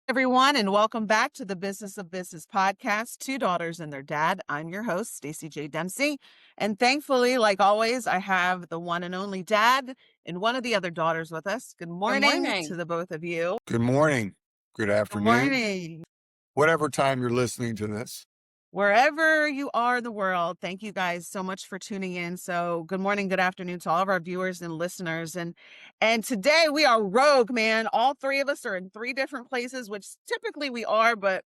Everyone, and welcome back to the Business of Business podcast, Two Daughters and Their Dad. I'm your host, Staci J. Dempsey. And thankfully, like always, I have the one and only dad and one of the other daughters with us. Good Good morning to morning. the both of you. Good morning, good Good afternoon, morning. whatever time you're listening to this. Wherever you are in the world, thank you guys so much for tuning in. So, good morning, good afternoon to all of our viewers and listeners. And today we are rogue, man. All three of us are in three different places, which typically we are, but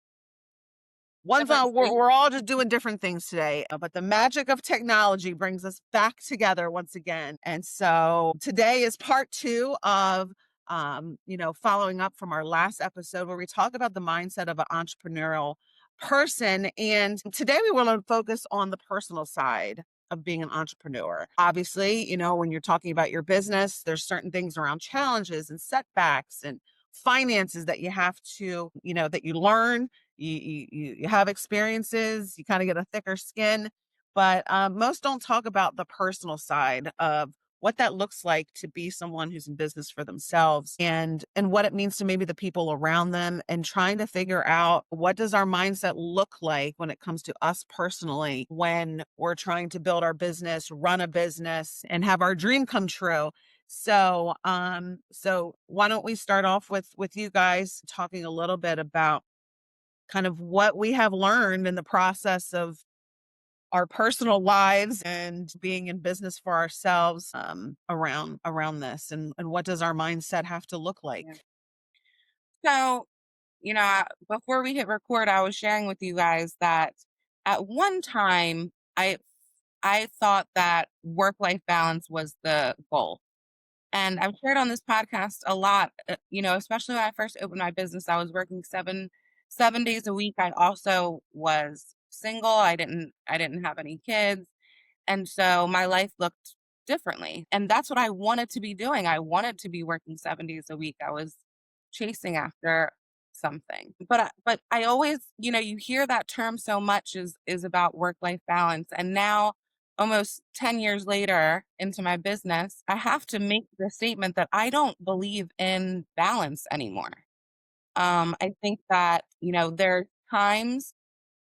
Different we're, state. we're all just doing different things today, but the magic of technology brings us back together once again. And so today is part two of, following up from our last episode where we talk about the mindset of an entrepreneurial person. And today we want to focus on the personal side of being an entrepreneur. Obviously, when you're talking about your business, there's certain things around challenges and setbacks and finances that you have to, that you learn. You have experiences, you kind of get a thicker skin, but most don't talk about the personal side of what that looks like to be someone who's in business for themselves and what it means to maybe the people around them, and trying to figure out what does our mindset look like when it comes to us personally when we're trying to build our business, run a business, and have our dream come true. So why don't we start off with you guys talking a little bit about kind of what we have learned in the process of our personal lives and being in business for ourselves, around this, and what does our mindset have to look like? Yeah. So, before we hit record, I was sharing with you guys that at one time I thought that work-life balance was the goal. And I've shared on this podcast a lot, especially when I first opened my business, I was working seven days a week. I also was single. I didn't have any kids. And so my life looked differently. And that's what I wanted to be doing. I wanted to be working 7 days a week. I was chasing after something. But I always, you hear that term so much is about work-life balance. And now almost 10 years later into my business, I have to make the statement that I don't believe in balance anymore. I think that, there are times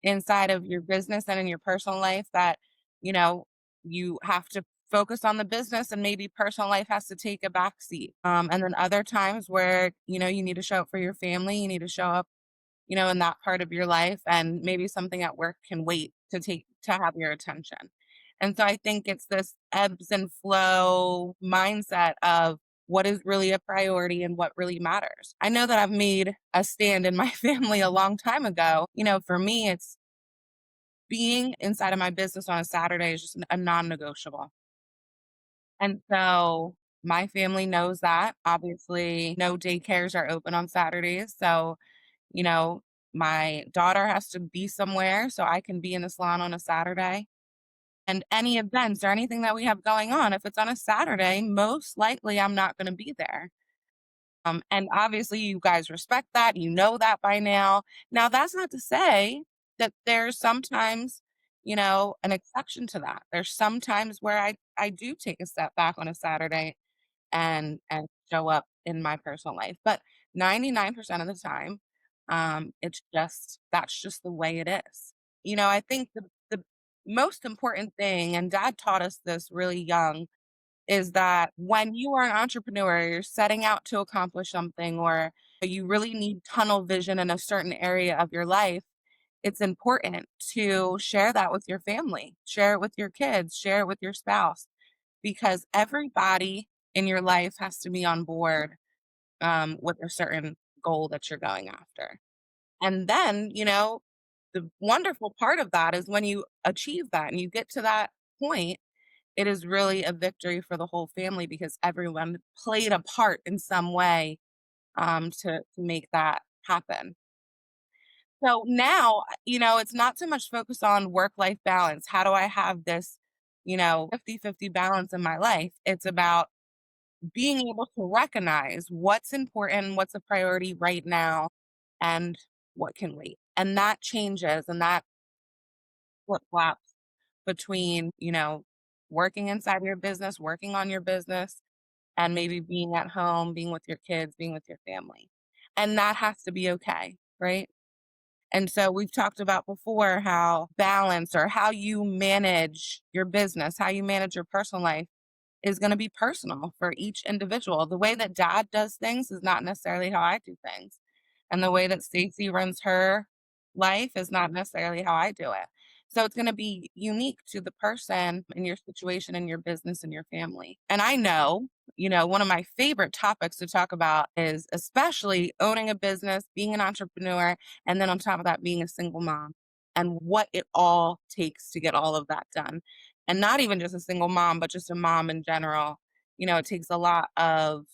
inside of your business and in your personal life that, you know, you have to focus on the business and maybe personal life has to take a back seat. And then other times where, you need to show up for your family, you need to show up, in that part of your life, and maybe something at work can wait to have your attention. And so I think it's this ebbs and flow mindset of what is really a priority and what really matters. I know that I've made a stand in my family a long time ago. For me, it's being inside of my business on a Saturday is just a non-negotiable. And so my family knows that. Obviously, no daycares are open on Saturdays. So, you know, my daughter has to be somewhere so I can be in the salon on a Saturday. And any events or anything that we have going on, if it's on a Saturday, most likely I'm not going to be there. And obviously, you guys respect that. You know that by now. Now, that's not to say that there's sometimes, an exception to that. There's sometimes where I do take a step back on a Saturday and show up in my personal life. But 99% of the time, it's just that's just the way it is. I think the most important thing, and Dad taught us this really young, is that when you are an entrepreneur, you're setting out to accomplish something, or you really need tunnel vision in a certain area of your life, it's important to share that with your family, share it with your kids, share it with your spouse, because everybody in your life has to be on board with a certain goal that you're going after. And then, the wonderful part of that is when you achieve that and you get to that point, it is really a victory for the whole family because everyone played a part in some way to make that happen. So now, it's not so much focused on work life balance. How do I have this, 50-50 balance in my life? It's about being able to recognize what's important, what's a priority right now, and what can wait. And that changes and that flip flops between, working inside your business, working on your business, and maybe being at home, being with your kids, being with your family. And that has to be okay, right? And so we've talked about before how balance or how you manage your business, how you manage your personal life is going to be personal for each individual. The way that dad does things is not necessarily how I do things. And the way that Stacy runs her life is not necessarily how I do it. So it's going to be unique to the person and your situation and your business and your family. And I know, one of my favorite topics to talk about is especially owning a business, being an entrepreneur, and then on top of that, being a single mom and what it all takes to get all of that done, and not even just a single mom, but just a mom in general. It takes a lot of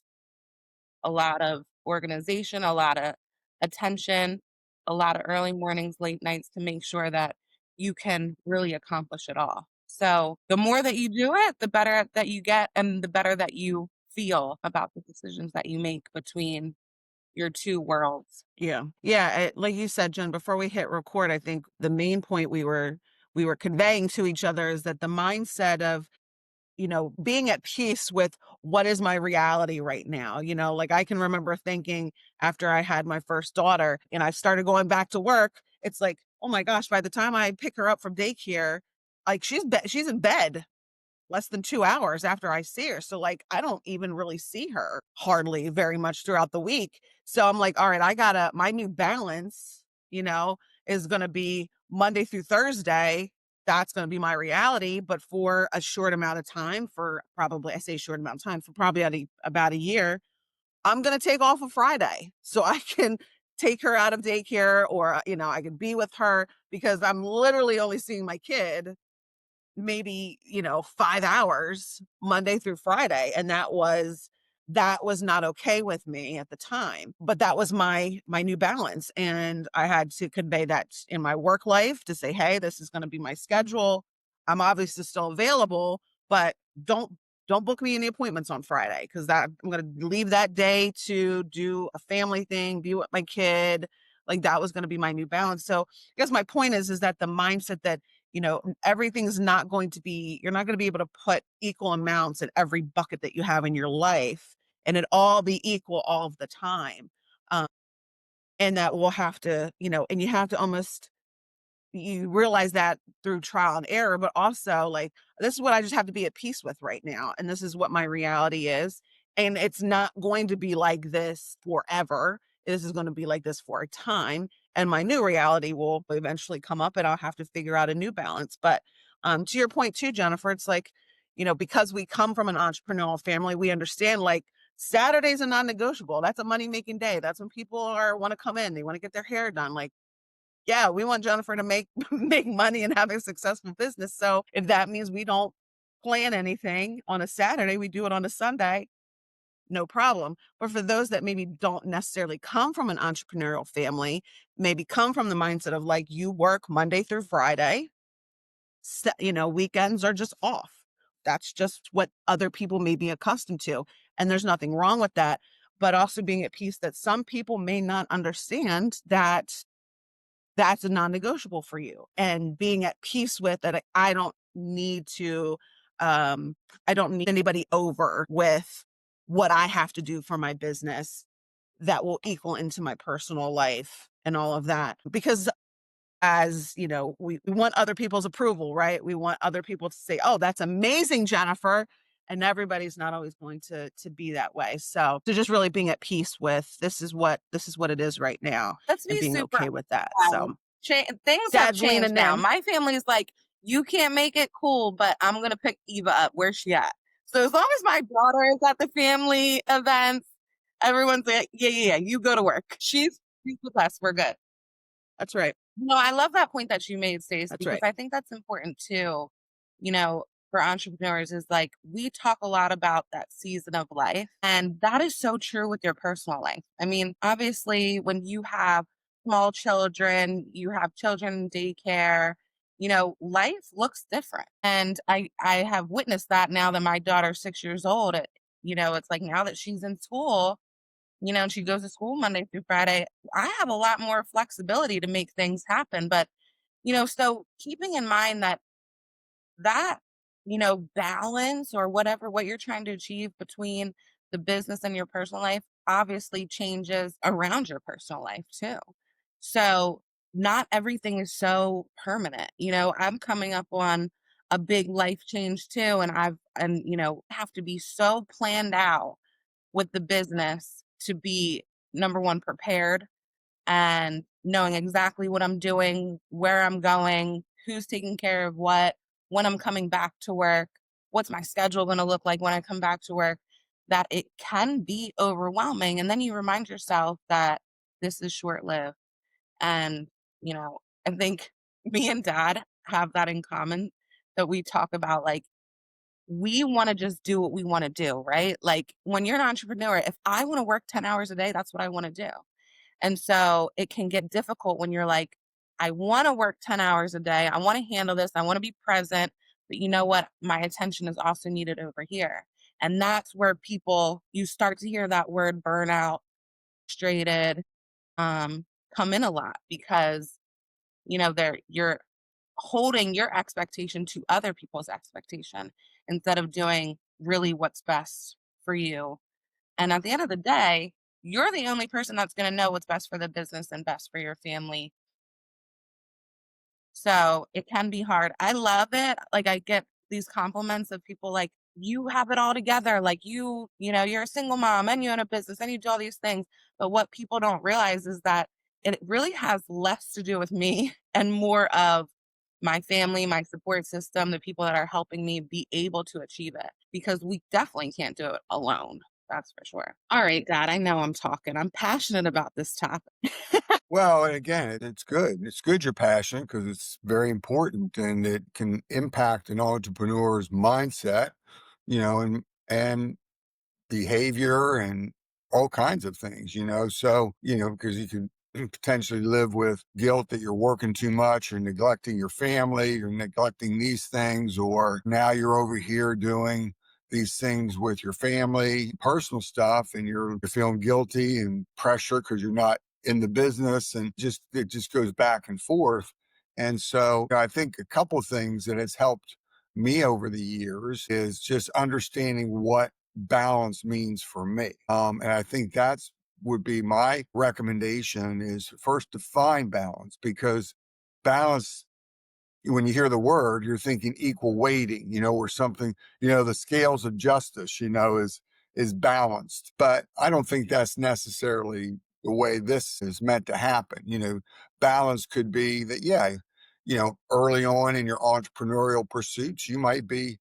organization, a lot of attention, a lot of early mornings, late nights to make sure that you can really accomplish it all. So the more that you do it, the better that you get and the better that you feel about the decisions that you make between your two worlds. Yeah. Yeah, like you said, Jen, before we hit record, I think the main point we were conveying to each other is that the mindset of, being at peace with what is my reality right now. Like I can remember thinking after I had my first daughter and I started going back to work, it's like, oh my gosh, by the time I pick her up from daycare, like she's in bed less than 2 hours after I see her. So, like, I don't even really see her hardly very much throughout the week. So I'm like, all right, my new balance, is going to be Monday through Thursday. That's going to be my reality. But for a short amount of time, for probably, I say short amount of time, for probably about a year, I'm going to take off a Friday so I can take her out of daycare or, I can be with her because I'm literally only seeing my kid maybe 5 hours Monday through Friday, and that was not okay with me at the time, but that was my new balance, and I had to convey that in my work life to say, hey, this is going to be my schedule. I'm obviously still available, but don't book me any appointments on Friday because that I'm going to leave that day to do a family thing, be with my kid. Like that was going to be my new balance. So I guess my point is that the mindset that everything's not going to be, you're not going to be able to put equal amounts in every bucket that you have in your life and it all be equal all of the time. Um, and that will have to, and you have to almost you realize that through trial and error, but also like, this is what I just have to be at peace with right now. And this is what my reality is. And it's not going to be like this forever. This is going to be like this for a time. And my new reality will eventually come up and I'll have to figure out a new balance. But to your point too, Jennifer, it's like, because we come from an entrepreneurial family, we understand like Saturday's a non-negotiable. That's a money making day. That's when people want to come in. They want to get their hair done. Like, yeah, we want Jennifer to make make money and have a successful business. So if that means we don't plan anything on a Saturday, we do it on a Sunday, no problem. But for those that maybe don't necessarily come from an entrepreneurial family, maybe come from the mindset of like you work Monday through Friday, weekends are just off. That's just what other people may be accustomed to. And there's nothing wrong with that. But also being at peace that some people may not understand that that's a non-negotiable for you and being at peace with that. I don't need to I don't need anybody over with what I have to do for my business that will equal into my personal life and all of that because as we want other people's approval, right? We want other people to say, oh, that's amazing, Jennifer, and everybody's not always going to be that way. So just really being at peace with this is what it is right now Let's and be being super okay with that. honest. So Things have dad's changed leaning now. in. My family's like, you can't make it cool, but I'm gonna pick Eva up. Where's she at? So as long as my daughter is at the family events, everyone's like, yeah, yeah, yeah, you go to work. She's with us. We're good. That's right. No, I love that point that you made, Stace, That's because right. I think that's important too. You know, for entrepreneurs is like we talk a lot about that season of life, and that is so true with your personal life. I mean, obviously, when you have small children, you have children in daycare, life looks different. And I have witnessed that now that my daughter's 6 years old. It's like now that she's in school, and she goes to school Monday through Friday, I have a lot more flexibility to make things happen. But, so keeping in mind that, balance or whatever, what you're trying to achieve between the business and your personal life, obviously changes around your personal life too. So not everything is so permanent. I'm coming up on a big life change too, and have to be so planned out with the business to be number one prepared and knowing exactly what I'm doing, where I'm going, who's taking care of what, when I'm coming back to work, what's my schedule going to look like when I come back to work, that it can be overwhelming. And then you remind yourself that this is short lived. And, I think me and dad have that in common, that we talk about like, we want to just do what we want to do, right? Like when you're an entrepreneur, if I want to work 10 hours a day, that's what I want to do. And so it can get difficult when you're like, I want to work 10 hours a day. I want to handle this. I want to be present. But you know what? My attention is also needed over here. And that's where you start to hear that word burnout, frustrated, um, come in a lot because, you're holding your expectation to other people's expectation instead of doing really what's best for you. And at the end of the day, you're the only person that's going to know what's best for the business and best for your family. So it can be hard. I love it. Like I get these compliments of people like, you have it all together. Like you're a single mom and you own a business and you do all these things. But what people don't realize is that it really has less to do with me and more of my family, my support system, the people that are helping me be able to achieve it because we definitely can't do it alone. That's for sure. All right, Dad, I know I'm talking. I'm passionate about this topic. Well, and again, it's good. It's good you're passionate because it's very important and it can impact an entrepreneur's mindset, and behavior and all kinds of things, So, because you can potentially live with guilt that you're working too much or neglecting your family or neglecting these things, or now you're over here doing these things with your family, personal stuff, and you're feeling guilty and pressure because you're not in the business, and just it just goes back and forth. And so I think a couple of things that has helped me over the years is just understanding what balance means for me. And I think that's would be my recommendation is first define balance, because balance, when you hear the word, you're thinking equal weighting, or something, the scales of justice, is balanced. But I don't think that's necessarily the way this is meant to happen. Balance could be that, yeah, early on in your entrepreneurial pursuits, you might be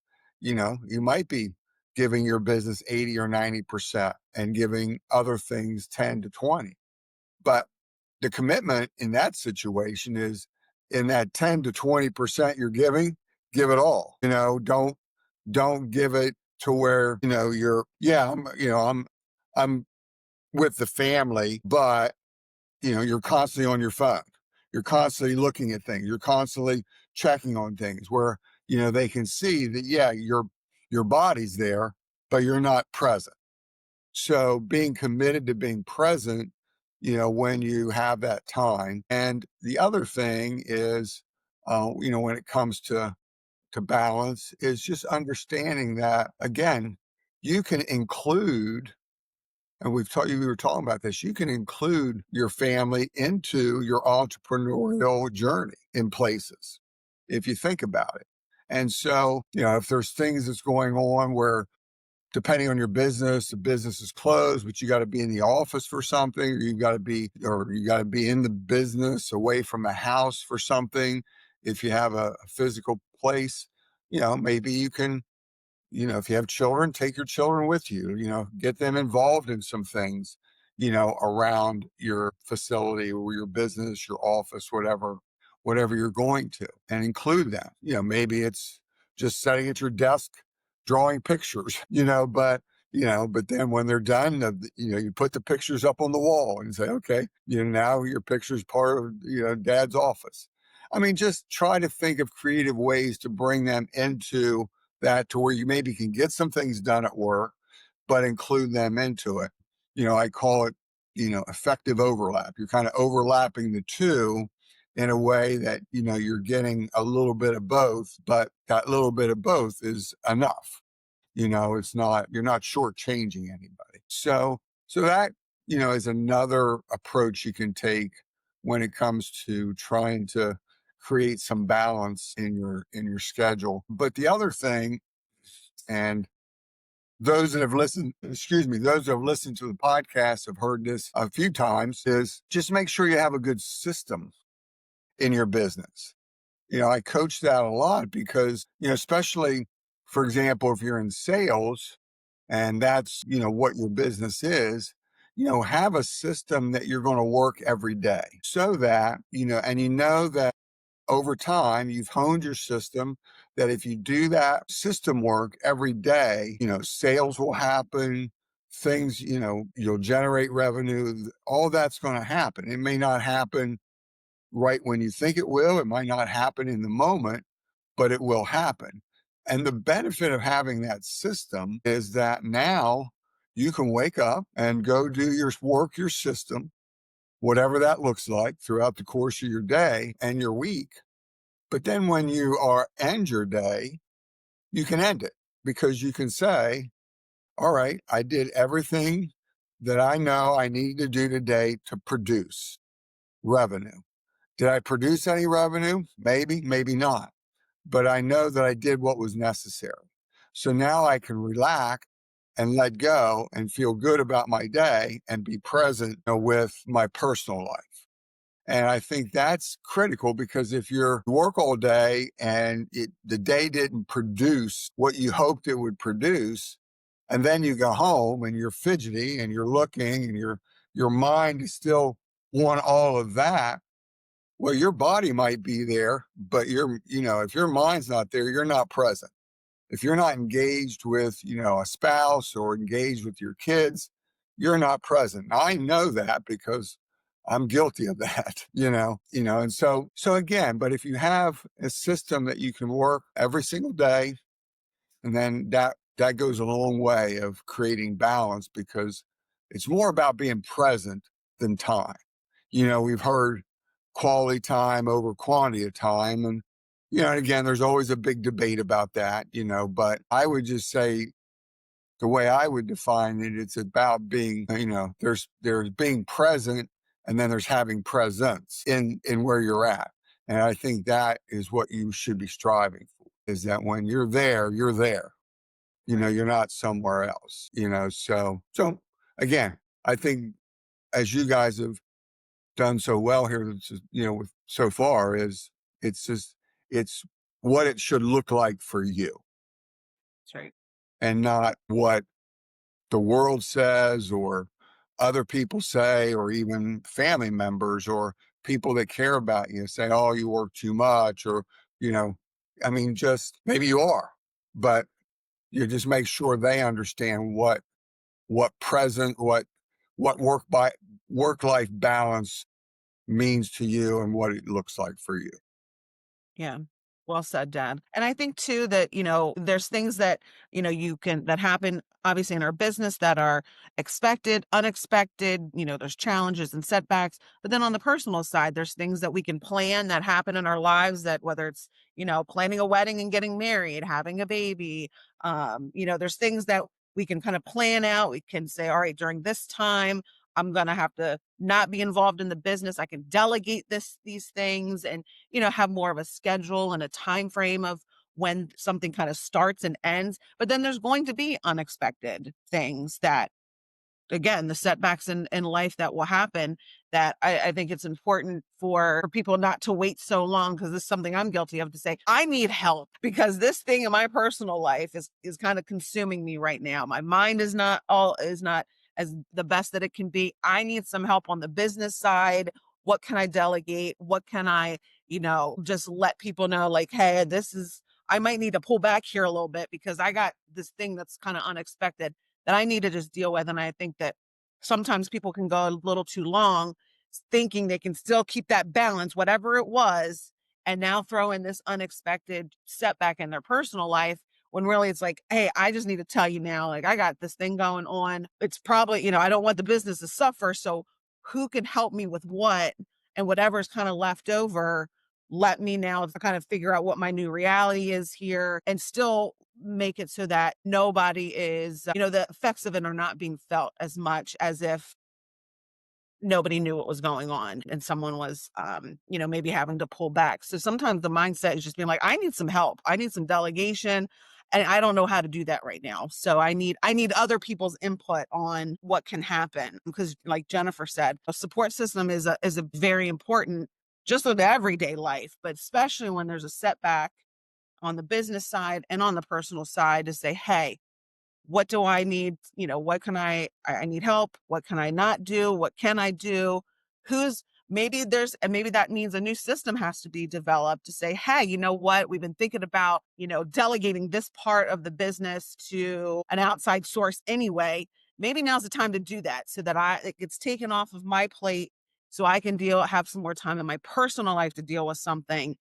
giving your business 80 or 90% and giving other things 10 to 20. But the commitment in that situation is in that 10 to 20% you're giving, give it all. Don't give it to where, I'm with the family, but you're constantly on your phone. You're constantly looking at things. You're constantly checking on things where, they can see that, yeah, your body's there, but you're not present. So being committed to being present, when you have that time. And the other thing is, when it comes to balance, is just understanding that again, you can include, and we were talking about this, you can include your family into your entrepreneurial journey in places, if you think about it. And so, if there's things that's going on where, depending on your business, the business is closed, but you got to be in the office for something, or you got to be in the business away from the house for something. If you have a physical place, maybe you can, if you have children, take your children with you, get them involved in some things, around your facility or your business, your office, whatever you're going to, and include them. Maybe it's just sitting at your desk, drawing pictures, but then when they're done, you put the pictures up on the wall and say, okay, now your picture's part of, dad's office. I mean, just try to think of creative ways to bring them into that, to where you maybe can get some things done at work, but include them into it. I call it, effective overlap. You're kind of overlapping the two in a way that, you're getting a little bit of both, but that little bit of both is enough. It's not, you're not shortchanging anybody. So So that, is another approach you can take when it comes to trying to create some balance in your schedule. But the other thing, and those that have listened, excuse me, those that have listened to the podcast have heard this a few times, is just make sure you have a good system in your business. I coach that a lot because, especially, for example, if you're in sales and that's, what your business is, have a system that you're going to work every day so that, and that over time you've honed your system, that if you do that system work every day, sales will happen, things, you'll generate revenue, all that's going to happen. It may not happen right when you think it will. It might not happen in the moment, but it will happen. And the benefit of having that system is that now you can wake up and go do your work, your system, whatever that looks like throughout the course of your day and your week. But then when you are end your day, you can end it because you can say, all right, I did everything that I know I need to do today to produce revenue. Did I produce any revenue? Maybe, maybe not. But I know that I did what was necessary. So now I can relax and let go and feel good about my day and be present, with my personal life. And I think that's critical because if you work all day and the day didn't produce what you hoped it would produce, and then you go home and you're fidgety and you're looking and your mind is still on all of that, well, your body might be there, but if your mind's not there, you're not present. If you're not engaged with, a spouse or engaged with your kids, you're not present. I know that because I'm guilty of that, and so again, but if you have a system that you can work every single day, and then that goes a long way of creating balance because it's more about being present than time. We've heard quality time over quantity of time. And again, there's always a big debate about that, but I would just say the way I would define it, it's about being, there's being present and then there's having presence in where you're at. And I think that is what you should be striving for, is that when you're there, you're there. You're not somewhere else, so again, I think as you guys have done so well here, with so far, is it's what it should look like for you That's right. and not what the world says or other people say, or even family members or people that care about you say, oh, you work too much, or, you know, I mean, just maybe you are, but you just make sure they understand what present, what work life balance means to you and what it looks like for you. Yeah. Well said, Dad. And I think too that, there's things that, that happen obviously in our business that are expected, unexpected, there's challenges and setbacks. But then on the personal side, there's things that we can plan that happen in our lives that whether it's, planning a wedding and getting married, having a baby, there's things that we can kind of plan out. We can say, all right, during this time, I'm going to have to not be involved in the business. I can delegate these things and have more of a schedule and a time frame of when something kind of starts and ends. But then there's going to be unexpected things that, again, the setbacks in life that will happen, that I think it's important for people not to wait so long, because this is something I'm guilty of, to say, I need help because this thing in my personal life is kind of consuming me right now. My mind is not as the best that it can be. I need some help on the business side. What can I delegate? What can I, just let people know, like, hey, I might need to pull back here a little bit because I got this thing that's kind of unexpected that I need to just deal with. And I think that sometimes people can go a little too long thinking they can still keep that balance, whatever it was, and now throw in this unexpected setback in their personal life, when really it's like, hey, I just need to tell you now, like, I got this thing going on. It's probably, I don't want the business to suffer. So who can help me with what, and whatever's kind of left over, let me now kind of figure out what my new reality is here and still make it so that nobody is, the effects of it are not being felt as much as if nobody knew what was going on and someone was, maybe having to pull back. So sometimes the mindset is just being like, I need some help. I need some delegation. And I don't know how to do that right now. So I need other people's input on what can happen. Because like Jennifer said, a support system is a very important just in everyday life, but especially when there's a setback on the business side and on the personal side to say, hey, what do I need? What can I need help. What can I not do? What can I do? Who's and maybe that means a new system has to be developed to say, hey, you know what? We've been thinking about, delegating this part of the business to an outside source anyway. Maybe now's the time to do that so that it gets taken off of my plate so I can have some more time in my personal life to deal with something,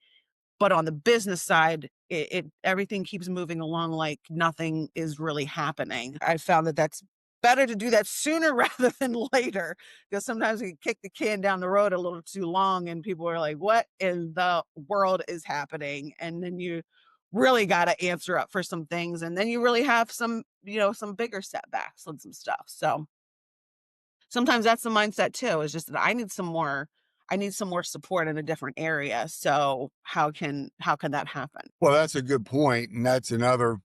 but on the business side, it everything keeps moving along like nothing is really happening. I found that that's better to do that sooner rather than later, because sometimes we kick the can down the road a little too long and people are like, "What in the world is happening?" And then you really gotta answer up for some things, and then you really have some bigger setbacks and some stuff. So sometimes that's the mindset too, is just that I need some more support in a different area. So how can that happen? Well, that's a good point, and that's another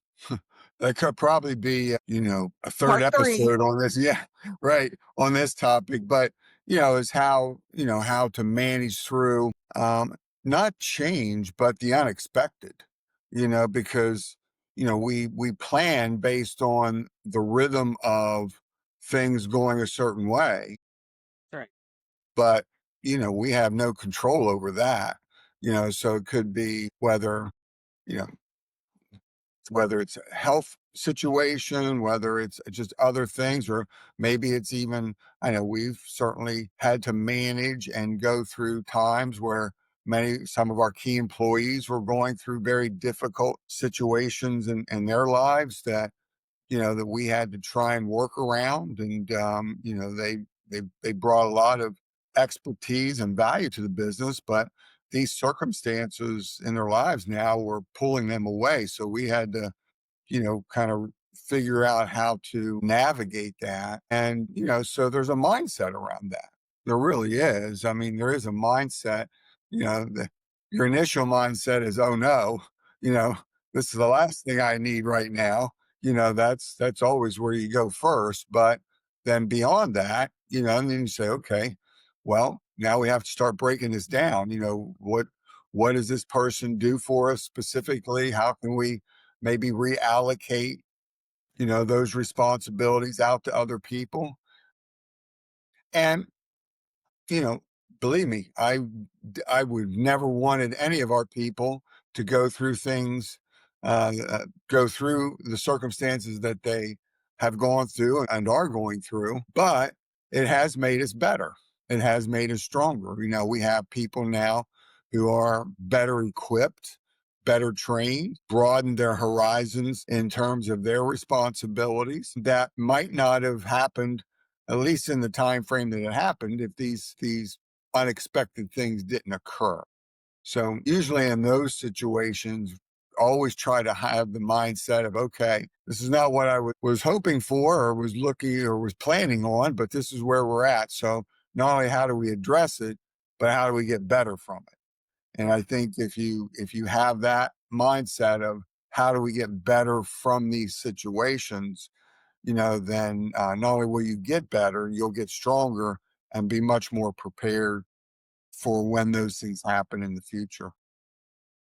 that could probably be, a 3rd Part 3. episode on this. Yeah, right, on this topic, but, is how to manage through, not change, but the unexpected, because, we plan based on the rhythm of things going a certain way, Right. but, we have no control over that, so it could be you know, whether it's a health situation, whether it's just other things, or maybe it's even, I know we've certainly had to manage and go through times where some of our key employees were going through very difficult situations in their lives that we had to try and work around. And, they brought a lot of expertise and value to the business, but these circumstances in their lives now were pulling them away. So we had to, kind of figure out how to navigate that. And, so there's a mindset around that. There really is. I mean, there is a mindset, your initial mindset is, oh no, you know, this is the last thing I need right now. That's always where you go first. But then beyond that, and then you say, okay, well, now we have to start breaking this down. What does this person do for us specifically? How can we maybe reallocate, those responsibilities out to other people? And, you know, believe me, I would never wanted any of our people to go through things, go through the circumstances that they have gone through and are going through, but it has made us better. It has made us stronger. We have people now who are better equipped, better trained, broadened their horizons in terms of their responsibilities that might not have happened, at least in the time frame that it happened, if these unexpected things didn't occur. So usually in those situations, always try to have the mindset of, okay, this is not what I was hoping for or was looking or was planning on, but this is where we're at. So not only how do we address it, but how do we get better from it? And I think if you have that mindset of how do we get better from these situations, then not only will you get better, you'll get stronger and be much more prepared for when those things happen in the future.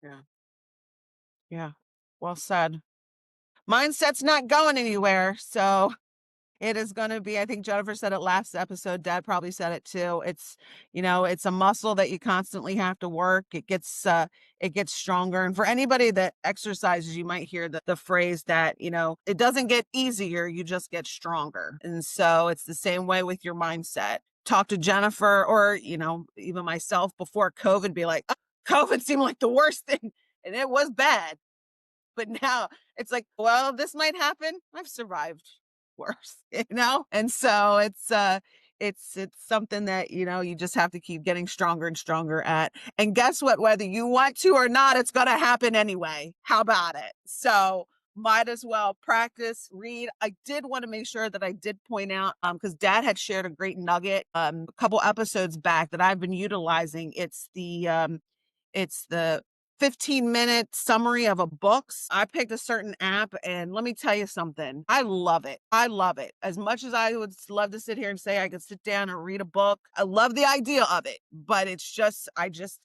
Yeah. Yeah. Well said. Mindset's not going anywhere. So it is going to be, I think Jennifer said it last episode. Dad probably said it too. It's a muscle that you constantly have to work. It gets stronger. And for anybody that exercises, you might hear the phrase that, it doesn't get easier. You just get stronger. And so it's the same way with your mindset. Talk to Jennifer or, even myself before COVID, be like, "Oh, COVID seemed like the worst thing." And it was bad. But now it's like, well, this might happen. I've survived worse, you know? And so It's something that, you just have to keep getting stronger and stronger at. And guess what? Whether you want to or not, it's going to happen anyway. How about it? So might as well practice, read. I did want to make sure that I did point out, because Dad had shared a great nugget a couple episodes back that I've been utilizing. It's the 15-minute summary of a books. I picked a certain app, and let me tell you something. I love it. I love it. As much as I would love to sit here and say I could sit down and read a book, I love the idea of it, but it's just I've just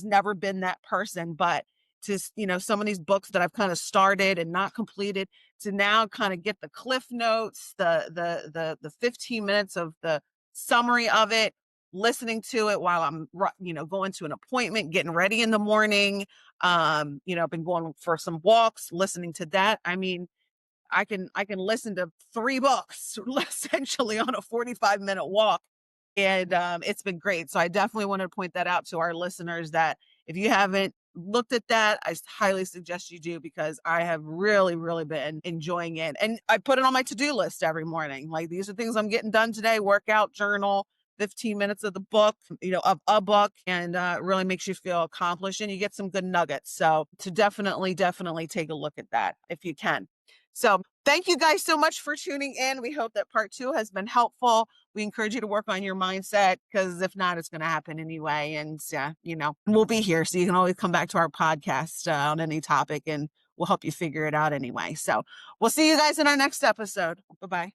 never been that person. But just, some of these books that I've kind of started and not completed, to now kind of get the cliff notes, the 15 minutes of the summary of it, listening to it while I'm, going to an appointment, getting ready in the morning. I've been going for some walks, listening to that. I mean, I can listen to 3 books essentially on a 45-minute walk, and, it's been great. So I definitely wanted to point that out to our listeners, that if you haven't looked at that, highly suggest you do, because I have really, really been enjoying it. And I put it on my to-do list every morning. Like, these are things I'm getting done today: workout, journal, 15 minutes of the book, of a book, and it really makes you feel accomplished, and you get some good nuggets. So to definitely, definitely take a look at that if you can. So thank you guys so much for tuning in. We hope that part 2 has been helpful. We encourage you to work on your mindset, because if not, it's going to happen anyway. And we'll be here. So you can always come back to our podcast on any topic, and we'll help you figure it out anyway. So we'll see you guys in our next episode. Bye bye.